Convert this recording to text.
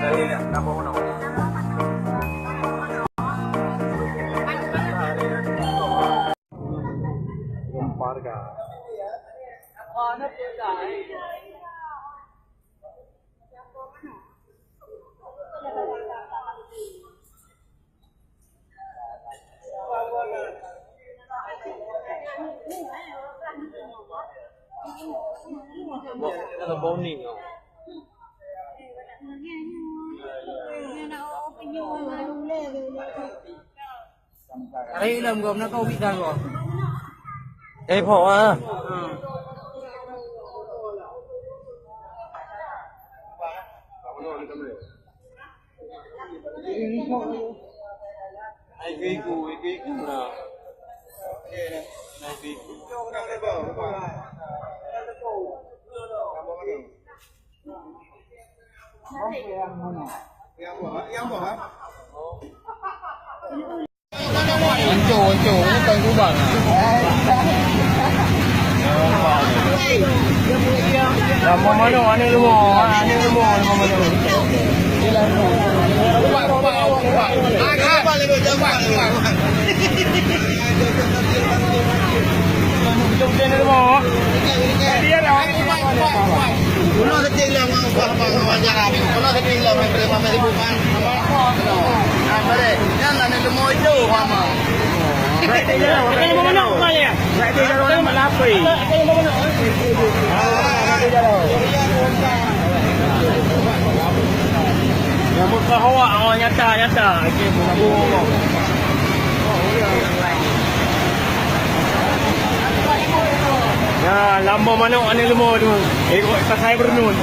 Dali na, tapo mo na. Parga. Ano po dahil? Ano boning oh. Ay, làm gồm nó câu bị ra rồi. Ê, phổ à. Ai ghi cù nào. Ai ghi cù. Anh chủ tay của bạn à mau mana aneh lu mau mana Một cái hoa nyata cái ya lambang mana aneh lu mau tu ikut saya bernun